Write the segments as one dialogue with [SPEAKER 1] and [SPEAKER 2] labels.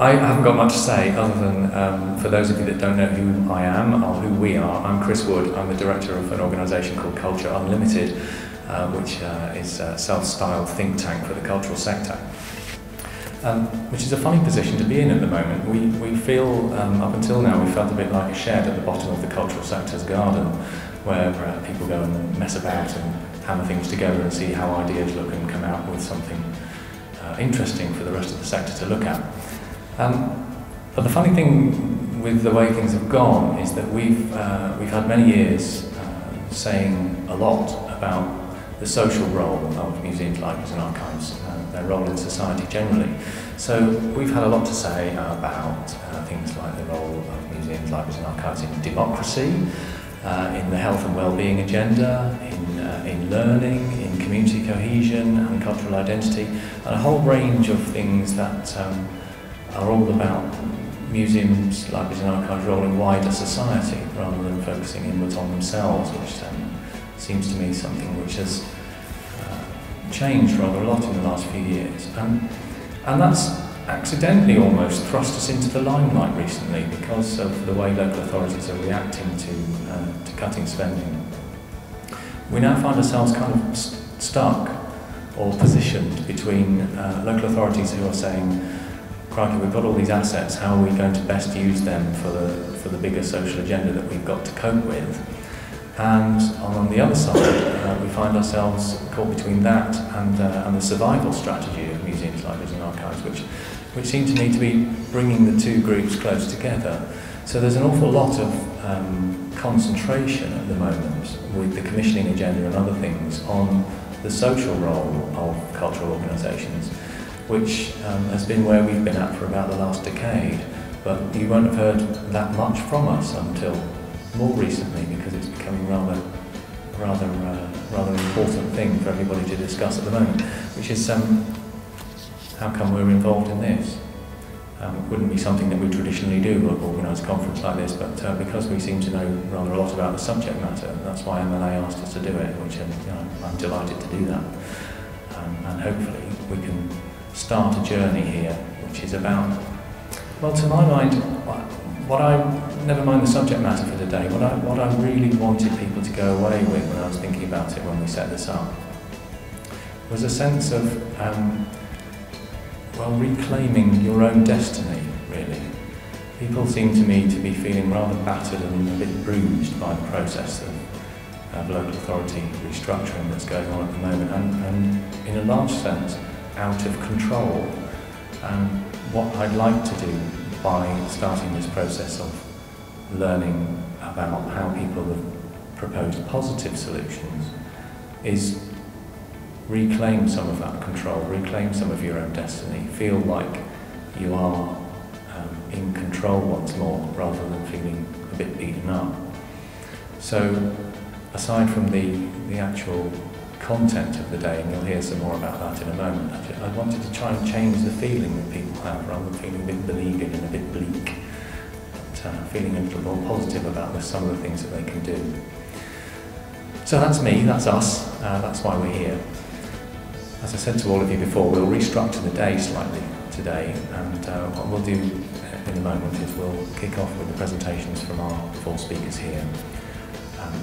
[SPEAKER 1] I haven't got much to say other than, for those of you that don't know who I am or who we are, I'm Chris Wood. I'm the director of an organisation called Culture Unlimited, which is a self-styled think tank for the cultural sector. Which is a funny position to be in at the moment. We feel, up until now, we felt a bit like a shed at the bottom of the cultural sector's garden, where people go and mess about and hammer things together and see how ideas look and come out with something interesting for the rest of the sector to look at. But the funny thing with the way things have gone is that we've had many years saying a lot about the social role of museums, libraries and archives, their role in society generally. So we've had a lot to say about things like the role of museums, libraries and archives in democracy, in the health and well-being agenda, in learning, in community cohesion and cultural identity, and a whole range of things that are all about museums, libraries and archives' role in wider society rather than focusing inwards on themselves, which seems to me something which has changed rather a lot in the last few years. And that's accidentally almost thrust us into the limelight recently because of the way local authorities are reacting to cutting spending. We now find ourselves kind of stuck or positioned between local authorities who are saying, crikey, we've got all these assets, how are we going to best use them for the bigger social agenda that we've got to cope with? And on the other side, we find ourselves caught between that and the survival strategy of museums, libraries and archives, which seem to me to be bringing the two groups close together. So there's an awful lot of concentration at the moment with the commissioning agenda and other things on the social role of cultural organisations, which has been where we've been at for about the last decade. But you won't have heard that much from us until more recently, because it's becoming rather an important thing for everybody to discuss at the moment, which is how come we're involved in this? It wouldn't be something that we traditionally do, organise a conference like this, but because we seem to know rather a lot about the subject matter, that's why MLA asked us to do it, which I'm delighted to do that. And hopefully we can start a journey here, which is about, well, to my mind, never mind the subject matter for today, what I really wanted people to go away with when I was thinking about it when we set this up was a sense of, reclaiming your own destiny, really. People seem to me to be feeling rather battered and a bit bruised by the process of local authority restructuring that's going on at the moment, and in a large sense, out of control. And what I'd like to do by starting this process of learning about how people have proposed positive solutions is reclaim some of that control, reclaim some of your own destiny, feel like you are in control once more rather than feeling a bit beaten up. So aside from the actual content of the day, and you'll hear some more about that in a moment, I wanted to try and change the feeling that people have rather than feeling a bit beleaguered and a bit bleak, but feeling a little more positive about some of the things that they can do. So that's me, that's us, that's why we're here. As I said to all of you before, we'll restructure the day slightly today, and what we'll do in a moment is we'll kick off with the presentations from our four speakers here.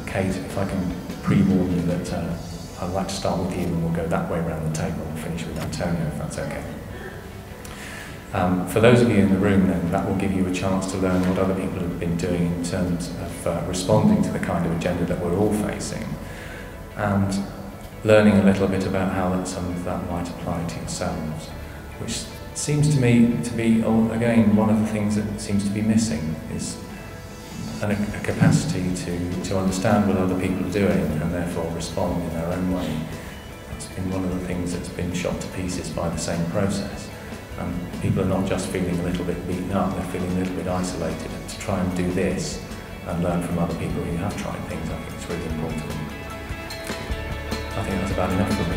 [SPEAKER 1] Kate, if I can pre-warn you that I'd like to start with you and we'll go that way around the table and finish with Antonio, if that's okay. For those of you in the room then, that will give you a chance to learn what other people have been doing in terms of responding to the kind of agenda that we're all facing, and learning a little bit about how some of that might apply to yourselves, which seems to me to be, again, one of the things that seems to be missing is a capacity to understand what other people are doing and therefore respond in their own way. That's been one of the things that's been shot to pieces by the same process. And people are not just feeling a little bit beaten up, they're feeling a little bit isolated. And to try and do this and learn from other people who have tried things, I think it's really important. I think that's about enough for me.